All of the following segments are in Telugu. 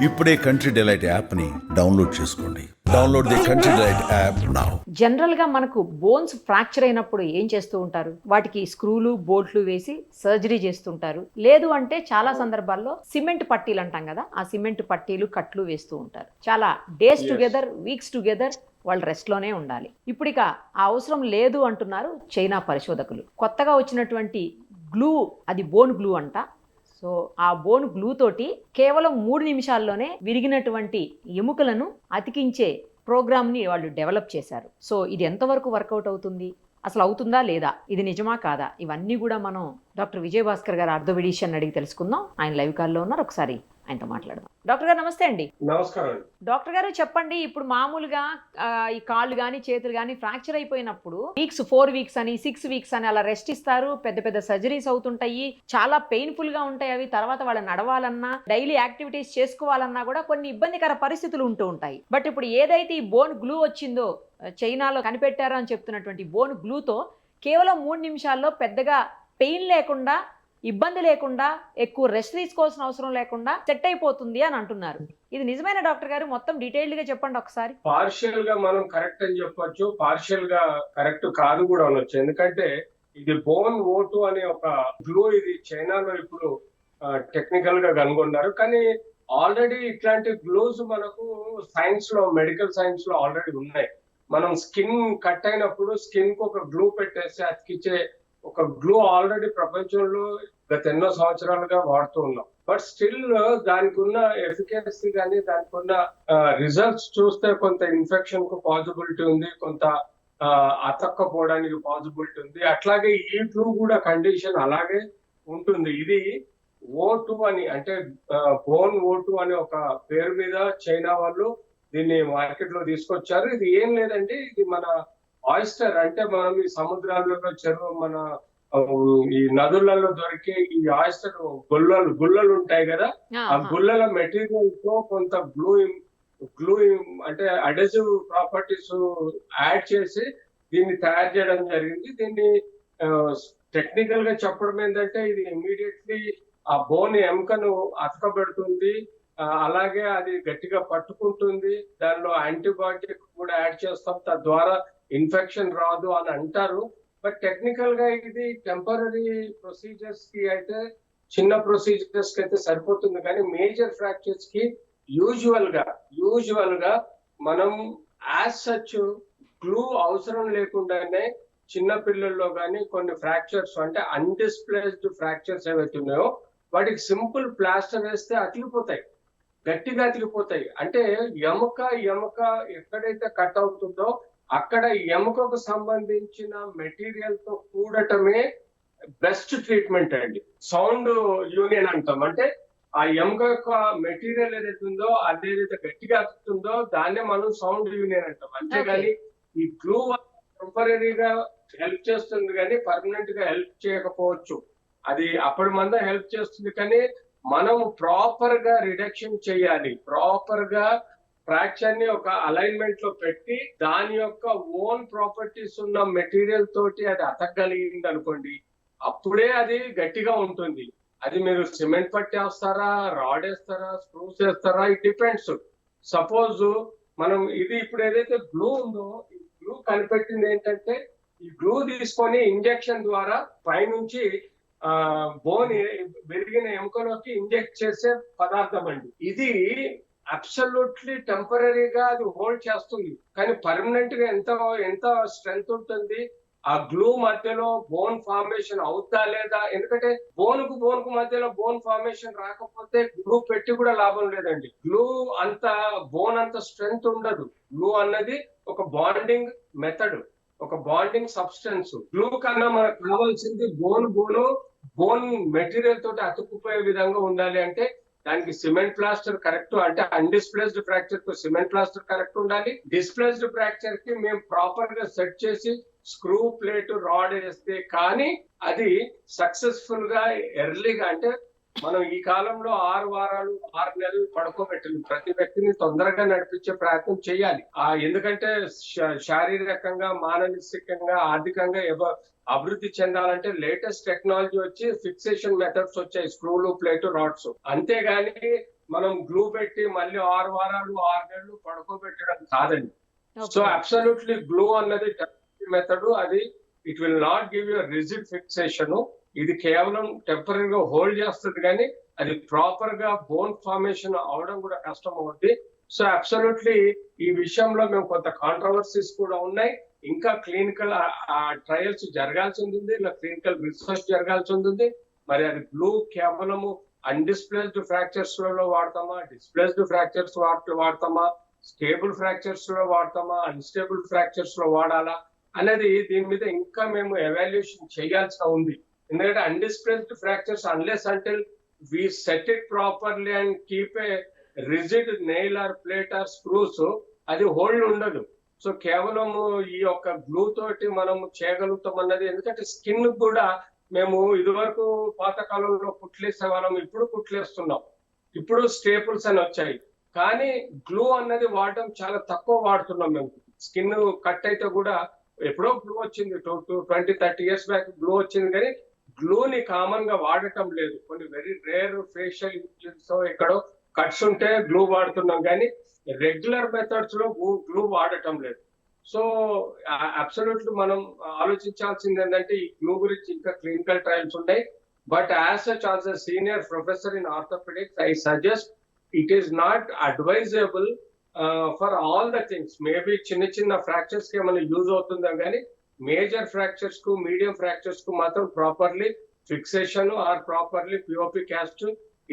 ఇప్పుడే కంట్రీ డిలైట్ యాప్ ని డౌన్లోడ్ చేసుకోండి. Download the country delight app now. General గా మనకు బోన్స్ ఫ్రాక్చర్ అయినప్పుడు ఏం చేస్తూ ఉంటారు? వాటికి స్క్రూలు బోల్ట్లు వేసి సర్జరీ చేస్తుంటారు. లేదు అంటే చాలా సందర్భాల్లో సిమెంట్ పట్టీలు అంటాం కదా, ఆ సిమెంట్ పట్టీలు కట్లు వేస్తూ ఉంటారు. చాలా డేస్ టుగెదర్, వీక్స్ టుగెదర్ వాళ్ళు రెస్ట్ లోనే ఉండాలి. ఇప్పుడు ఇక ఆ అవసరం లేదు అంటున్నారు చైనా పరిశోధకులు. కొత్తగా వచ్చినటువంటి గ్లూ, అది బోన్ గ్లూ అంట. సో ఆ బోన్ గ్లూ తోటి కేవలం 3 నిమిషాల్లోనే విరిగినటువంటి ఎముకలను అతికించే ప్రోగ్రామ్ని వాళ్ళు డెవలప్ చేశారు. సో ఇది ఎంతవరకు వర్కౌట్ అవుతుంది, అసలు అవుతుందా లేదా, ఇది నిజమా కాదా, ఇవన్నీ కూడా మనం డాక్టర్ విజయభాస్కర్ గారు ఆర్థోపెడిషియన్ అడిగి తెలుసుకుందాం. ఆయన లైవ్ కాల్లో ఉన్నారు, ఒకసారి ఆయనతో మాట్లాడదాం. డాక్టర్ గారు నమస్తే అండి. నమస్కారం. డాక్టర్ గారు చెప్పండి, ఇప్పుడు మామూలుగా ఈ కాళ్ళు కానీ చేతులు కానీ ఫ్రాక్చర్ అయిపోయినప్పుడు 4 వీక్స్ అని 6 వీక్స్ అని అలా రెస్ట్ ఇస్తారు. పెద్ద పెద్ద సర్జరీస్ అవుతుంటాయి, చాలా పెయిన్ఫుల్ గా ఉంటాయి అవి. తర్వాత వాళ్ళు నడవాలన్నా, డైలీ యాక్టివిటీస్ చేసుకోవాలన్నా కూడా కొన్ని ఇబ్బందికర పరిస్థితులు ఉంటూ ఉంటాయి. బట్ ఇప్పుడు ఏదైతే ఈ బోన్ గ్లూ వచ్చిందో, చైనాలో కనిపెట్టారో అని చెప్తున్నటువంటి బోన్ గ్లూతో కేవలం 3 నిమిషాల్లో పెద్దగా పెయిన్ లేకుండా, ఇబ్బంది లేకుండా, ఎక్కువ రెస్ట్ తీసుకోవాల్సిన అవసరం లేకుండా సెట్ అయిపోతుంది అని అంటున్నారు. ఇది నిజమైన డాక్టర్ గారు? మొత్తం డీటెయిల్డ్ గా చెప్పండి ఒకసారి. పార్షియల్ గా మనం కరెక్ట్ అని చెప్పొచ్చు, పార్షియల్ గా కరెక్ట్ కాదు కూడా అనొచ్చు. ఎందుకంటే ఇది బోన్ O2 అనే ఒక గ్లూ, ఇది చైనాలో ఇప్పుడు టెక్నికల్ గా కనుగొన్నారు. కానీ ఆల్రెడీ ఇట్లాంటి గ్లూస్ మనకు సైన్స్ లో, మెడికల్ సైన్స్ లో ఆల్రెడీ ఉన్నాయి. మనం స్కిన్ కట్ అయినప్పుడు స్కిన్ కు ఒక గ్లూ పెట్టేసి అతికిచ్చే ఒక గ్లూ ఆల్రెడీ ప్రపంచంలో గత ఎన్నో సంవత్సరాలుగా వాడుతూ ఉన్నాం. బట్ స్టిల్ దానికి ఉన్న ఎఫికసీ కానీ, దానికి ఉన్న రిజల్ట్స్ చూస్తే కొంత ఇన్ఫెక్షన్ కు పాసిబిలిటీ ఉంది, కొంత అతక్కపోవడానికి పాసిబిలిటీ ఉంది. అట్లాగే ఈ గ్లూ కూడా కండిషన్ అలాగే ఉంటుంది. ఇది O2 అని, అంటే బోన్ O2 అనే ఒక పేరు మీద చైనా వాళ్ళు దీన్ని మార్కెట్ లో తీసుకొచ్చారు. ఇది ఏం లేదండి, ఇది మన ఆయిస్టర్, అంటే మనం ఈ సముద్రాలలో, చెరువు, మన ఈ నదులలో దొరికే ఈ ఆయిస్టర్ గుల్లలు ఉంటాయి కదా, ఆ గుల్లల మెటీరియల్ తో కొంత గ్లూ అంటే అడెసివ్ ప్రాపర్టీస్ యాడ్ చేసి దీన్ని తయారు చేయడం జరిగింది. దీన్ని టెక్నికల్ గా చెప్పడం ఏంటంటే, ఇది ఇమీడియట్లీ ఆ బోన్ ఎముకను అతకబెడుతుంది, అలాగే అది గట్టిగా పట్టుకుంటుంది. దానిలో యాంటీబయాటిక్ కూడా యాడ్ చేస్తాం, తద్వారా ఇన్ఫెక్షన్ రాదు అని అంటారు. బట్ టెక్నికల్ గా ఇది టెంపరీ ప్రొసీజర్స్ కి అయితే, చిన్న ప్రొసీజర్స్ కి అయితే సరిపోతుంది. కానీ మేజర్ ఫ్రాక్చర్స్ కి యూజువల్ గా మనం యాజ్ సచ్ గ్లూ అవసరం లేకుండానే చిన్న పిల్లల్లో కానీ కొన్ని ఫ్రాక్చర్స్, అంటే అన్డిస్ప్లేస్డ్ ఫ్రాక్చర్స్ ఏవైతే ఉన్నాయో వాటికి సింపుల్ ప్లాస్టర్ వేస్తే అతికిపోతాయి, గట్టిగా అతికిపోతాయి. అంటే ఎముక ఎక్కడైతే కట్ అవుతుందో అక్కడ ఎముకకు సంబంధించిన మెటీరియల్ తో కూడటమే బెస్ట్ ట్రీట్మెంట్ అండి. సౌండ్ యూనియన్ అంటాం, అంటే ఆ ఎముక యొక్క మెటీరియల్ ఏదైతే ఉందో, అదేదైతే గట్టిగా అతుకుతుందో దాన్నే మనం సౌండ్ యూనియన్ అంటాం. అంతేగాని ఈ గ్లూ టెంపరీగా హెల్ప్ చేస్తుంది కానీ పర్మనెంట్ గా హెల్ప్ చేయకపోవచ్చు. అది అప్పటి మంద హెల్ప్ చేస్తుంది, కానీ మనం ప్రాపర్ గా రిడక్షన్ చేయాలి. ప్రాపర్ గా ఫ్రాక్చర్ ని ఒక అలైన్మెంట్ లో పెట్టి దాని యొక్క ఓన్ ప్రాపర్టీస్ ఉన్న మెటీరియల్ తోటి అది అతకగలిగింది అనుకోండి, అప్పుడే అది గట్టిగా ఉంటుంది. అది మీరు సిమెంట్ పట్టి వేస్తారా, రాడ్ వేస్తారా, స్క్రూస్ వేస్తారా, ఇట్ డిపెండ్స్. సపోజ్ మనం ఇది ఇప్పుడు ఏదైతే గ్లూ ఉందో, ఈ గ్లూ కనిపెట్టింది ఏంటంటే, ఈ గ్లూ తీసుకొని ఇంజెక్షన్ ద్వారా పైనుంచి బోన్ పెరిగిన ఎముకలోకి ఇంజెక్ట్ చేసే పదార్థం అండి. ఇది అబ్సల్యూట్లీ టెంపరీగా అది హోల్డ్ చేస్తుంది, కానీ పర్మనెంట్ గా ఎంత స్ట్రెంగ్త్ ఉంటుంది. ఆ గ్లూ మధ్యలో బోన్ ఫార్మేషన్ అవుతా లేదా, ఎందుకంటే బోన్ కు మధ్యలో బోన్ ఫార్మేషన్ రాకపోతే గ్లూ పెట్టి కూడా లాభం లేదండి. గ్లూ అంత బోన్ అంత స్ట్రెంగ్త్ ఉండదు. గ్లూ అన్నది ఒక బాండింగ్ మెథడ్, ఒక బాండింగ్ సబ్స్టెన్స్. గ్లూ కన్నా మనకు కావాల్సింది బోన్ మెటీరియల్ తోటి అతుక్కుపోయే విధంగా ఉండాలి. అంటే దానికి సిమెంట్ ప్లాస్టర్ కరెక్ట్, అంటే అన్డిస్ప్లేస్డ్ ఫ్రాక్చర్ కు సిమెంట్ ప్లాస్టర్ కరెక్ట్ ఉండాలి. డిస్ప్లేస్డ్ ఫ్రాక్చర్ కి మేము ప్రాపర్ గా సెట్ చేసి స్క్రూ, ప్లేట్, రాడ్ వేస్తే కానీ అది సక్సెస్ఫుల్ గా ఎర్లీగా, అంటే మనం ఈ కాలంలో 6 వారాలు 6 నెలలు పడుకోబెట్టాలి. ప్రతి వ్యక్తిని తొందరగా నడిపించే ప్రయత్నం చేయాలి. ఎందుకంటే శారీరకంగా, మానసికంగా, ఆర్థికంగా అభివృద్ధి చెందాలంటే లేటెస్ట్ టెక్నాలజీ వచ్చి ఫిక్సేషన్ మెథడ్స్ వచ్చాయి, స్క్రూలు, ప్లేట్, రాడ్స్. అంతేగాని మనం గ్లూ పెట్టి మళ్ళీ 6 వారాలు 6 నెలలు పడుకోబెట్టడం కాదండి. So okay. అబ్సల్యూట్లీ గ్లూ అన్నది మెథడ్, అది it will not give you rigid fixation. ఇది కేవలం టెంపరీగా హోల్డ్ చేస్తుంది కానీ అది ప్రాపర్ గా బోన్ ఫార్మేషన్ అవడం కూడా కష్టం అవుద్ది. సో అబ్సల్యూట్లీ ఈ విషయంలో మేము కొంత కాంట్రవర్సీస్ కూడా ఉన్నాయి. ఇంకా క్లినికల్ ట్రయల్స్ జరగాల్సి ఉంది, ఇలా క్లినికల్ రీసెర్చ్ జరగాల్సి ఉంది. మరి అది గ్లూ కేవలము అన్డిస్ప్లేస్డ్ ఫ్రాక్చర్స్ లో వాడతామా, డిస్ప్లేస్డ్ ఫ్రాక్చర్స్ వాడతామా, స్టేబుల్ ఫ్రాక్చర్స్ లో వాడతామా, అన్స్టేబుల్ ఫ్రాక్చర్స్ లో వాడాలా అనేది దీని మీద ఇంకా మేము ఎవాల్యుయేషన్ చేయాల్సి ఉంది. ఎందుకంటే undisplaced fractures unless until we set it properly and keep a rigid nail or plate or screws, అది హోల్డ్ ఉండదు. సో కేవలం ఈ యొక్క గ్లూ తోటి మనం చేయగలుగుతాం అన్నది, ఎందుకంటే స్కిన్ కూడా మేము ఇదివరకు పాతకాలంలో కుట్లేసే వాళ్ళం, ఇప్పుడు కుట్లేస్తున్నాం, ఇప్పుడు స్టేపుల్స్ అని వచ్చాయి. కానీ గ్లూ అన్నది వాడటం చాలా తక్కువ వాడుతున్నాం మేము. స్కిన్ కట్ అయితే కూడా ఎప్పుడో గ్లూ వచ్చింది, 20-30 years బ్యాక్ గ్లూ వచ్చింది, కానీ గ్లూని కామన్ గా వాడటం లేదు. కొన్ని వెరీ రేర్ ఫేషియల్ ఇంజరీస్ ఎక్కడో కట్స్ ఉంటే గ్లూ వాడుతున్నాం, కానీ రెగ్యులర్ మెథడ్స్ లో గ్లూ వాడటం లేదు. సో అబ్సల్యూట్లీ మనం ఆలోచించాల్సింది ఏంటంటే ఈ గ్లూ గురించి ఇంకా క్లినికల్ ట్రయల్స్ ఉన్నాయి. But as such as a senior professor in orthopedics I suggest it is not advisable for all the things. Maybe చిన్న చిన్న ఫ్రాక్చర్స్ కి ఏమైనా యూజ్ అవుతుందా, కానీ మేజర్ ఫ్రాక్చర్స్ కు మీడియం ఫ్రాక్చర్స్ కు మాత్రం properly fixation or properly POP cast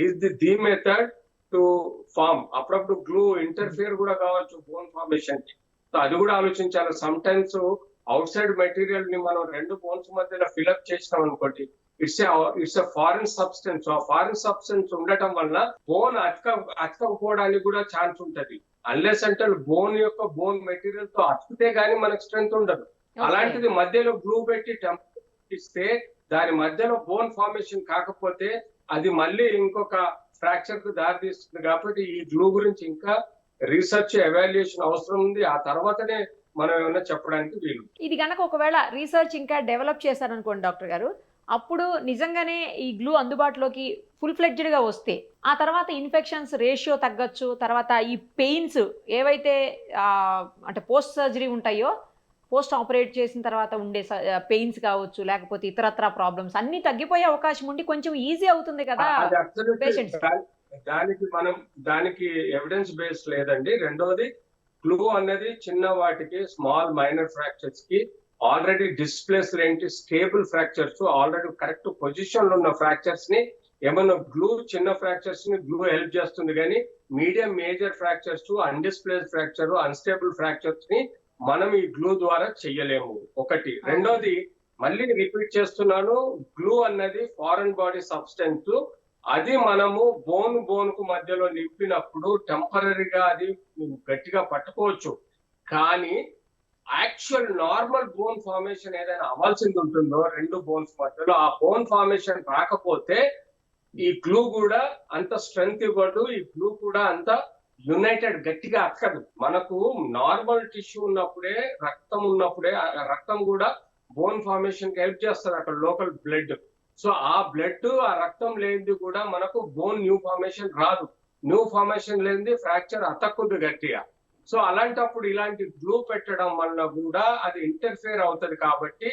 is the method to form. అప్పుడప్పుడు గ్లూ ఇంటర్ఫియర్ కూడా కావచ్చు బోన్ ఫార్మేషన్ కి. సో అది కూడా ఆలోచించాలి. Sometimes outside material ని మనం రెండు బోన్స్ మధ్యలో ఫిల్అప్ చేసినాం అనుకోండి, ఇట్స్ ఎ ఫారిన్ సబ్స్టెన్స్. ఆ ఫారిన్ సబ్స్టెన్స్ ఉండటం వల్ల బోన్ అతకపోవడానికి కూడా ఛాన్స్ ఉంటది. అన్లెస్ అంటే బోన్ యొక్క బోన్ మెటీరియల్ తో అతికితే గానీ మనకు స్ట్రెంత్ ఉండదు. అలాంటిది మధ్యలో గ్లూ పెట్టి టెంపర్ ఇస్తే దాని మధ్యలో బోన్ ఫార్మేషన్ కాకపోతే అది మళ్ళీ ఇంకొక ఫ్రాక్చర్ కు దారి తీస్తుంది. కాబట్టి ఈ గ్లూ గురించి ఇంకా రీసెర్చ్ ఎవాల్యుయేషన్ అవసరం ఉంది. ఆ తర్వాతనే మనం ఏమైనా చెప్పడానికి వీలు. ఇది కనుక ఒకవేళ రీసెర్చ్ ఇంకా డెవలప్ చేశారనుకోండి డాక్టర్ గారు, అప్పుడు నిజంగానే ఈ గ్లూ అందుబాటులోకి ఫుల్ ఫ్లెడ్జ్డ్ గా వస్తే ఆ తర్వాత ఇన్ఫెక్షన్స్ రేషియో తగ్గచ్చు. తర్వాత ఈ పెయిన్స్ ఏవైతే అంటే పోస్ట్ సర్జరీ ఉంటాయో, పోస్ట్ ఆపరేట్ చేసిన తర్వాత ఉండే పెయిన్స్ కావచ్చు, లేకపోతే ఇతరత్ర ప్రాబ్లమ్స్ అన్ని తగ్గిపోయే అవకాశం ఉండి కొంచెం ఈజీ అవుతుంది కదా పేషెంట్స్. దానికి ఎవిడెన్స్ బేస్ లేదండి. రెండోది గ్లూ అనేది చిన్న వాటికి స్మాల్ మైనర్ ఫ్రాక్చర్స్ కి ఆల్రెడీ డిస్ప్లేస్ ఏంటి stable fractures, already correct position లో ఉన్న ఫ్రాక్చర్స్ ని ఏమన్నా గ్లూ చిన్న ఫ్రాక్చర్స్ ని గ్లూ హెల్ప్ చేస్తుంది, కానీ medium major fractures, undisplaced fracture, unstable fractures ని మనం ఈ గ్లూ ద్వారా చెయ్యలేము. ఒకటి. రెండోది మళ్ళీ రిపీట్ చేస్తున్నాను, గ్లూ అన్నది ఫారెన్ బాడీ సబ్స్టెన్స్. అది మనము బోన్ కు మధ్యలో నింపినప్పుడు టెంపరీగా అది గట్టిగా పట్టుకోవచ్చు, కానీ యాక్చువల్ నార్మల్ బోన్ ఫార్మేషన్ ఏదైనా అవ్వాల్సింది ఉంటుందో రెండు బోన్స్ మధ్యలో, ఆ బోన్ ఫార్మేషన్ రాకపోతే ఈ గ్లూ కూడా అంత స్ట్రెంగ్త్ ఇవ్వదు, ఈ గ్లూ కూడా అంత యునైటెడ్ గట్టిగా అక్కదు. మనకు నార్మల్ టిష్యూ ఉన్నప్పుడే, రక్తం ఉన్నప్పుడే, రక్తం కూడా బోన్ ఫార్మేషన్ కి హెల్ప్ చేస్తారు, అక్కడ లోకల్ బ్లడ్. సో ఆ బ్లడ్ ఆ రక్తం లేనిది కూడా మనకు బోన్ న్యూ ఫార్మేషన్ రాదు. న్యూ ఫార్మేషన్ లేనిది ఫ్రాక్చర్ అతక్కుద్ది గట్టిగా. సో అలాంటప్పుడు ఇలాంటి గ్లూ పెట్టడం వల్ల కూడా అది ఇంటర్ఫియర్ అవుతుంది. కాబట్టి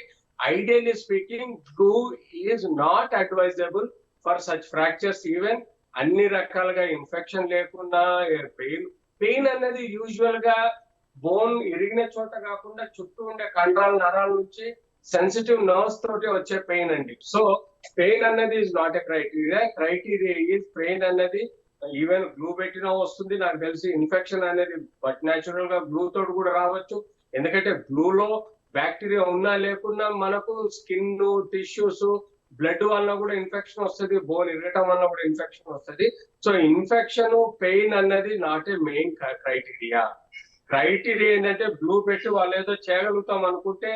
ideally speaking glue is not advisable for such fractures. Even అన్ని రకాలుగా ఇన్ఫెక్షన్ లేకుండా పెయిన్ అనేది యూజువల్ గా బోన్ ఇరిగిన చోట కాకుండా చుట్టూ ఉండే కండరాల నరాల నుంచి సెన్సిటివ్ నర్వ్స్ తోటి వచ్చే పెయిన్ అండి. సో పెయిన్ అనేది is not a criteria is pain అనేది ఈవెన్ గ్లూ పెట్టినా వస్తుంది నాకు తెలిసి. ఇన్ఫెక్షన్ అనేది బట్ న్యాచురల్ గా గ్లూ తోటి కూడా రావచ్చు, ఎందుకంటే గ్లూలో బ్యాక్టీరియా ఉన్నా లేకున్నా మనకు స్కిన్, టిష్యూస్, బ్లడ్ వల్ల కూడా ఇన్ఫెక్షన్ వస్తుంది, బోన్ ఇరగటం వల్ల కూడా ఇన్ఫెక్షన్ వస్తుంది. సో ఇన్ఫెక్షన్, పెయిన్ అన్నది not a main criteria. Criteria ఏంటంటే గ్లూ పెట్టి వాళ్ళు ఏదో చేయగలుగుతాం అనుకుంటే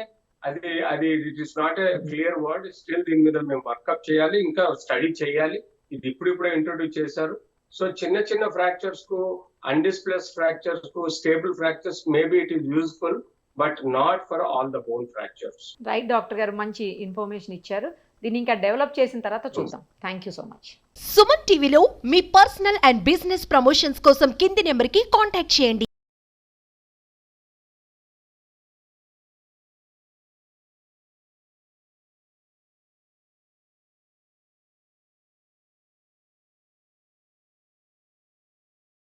అది it is not a clear word. Still దీని మీద మేము వర్కప్ చేయాలి, ఇంకా స్టడీ చేయాలి. ఇది ఇప్పుడిప్పుడే ఇంట్రొడ్యూస్ చేశారు. సో చిన్న చిన్న ఫ్రాక్చర్స్ కు, అన్డిస్ప్లేస్ ఫ్రాక్చర్స్ కు, stable fractures maybe it is useful, but not for all the bone fractures. Right doctor గారు, మంచి ఇన్ఫర్మేషన్ ఇచ్చారు. దీన్ని ఇంకా డెవలప్ చేసిన తర్వాత చూద్దాం. Thank you so much. Suman టీవీలో మీ పర్సనల్ అండ్ బిజినెస్ ప్రమోషన్స్ కోసం కింది నెంబర్కి కాంటాక్ట్ చేయండి.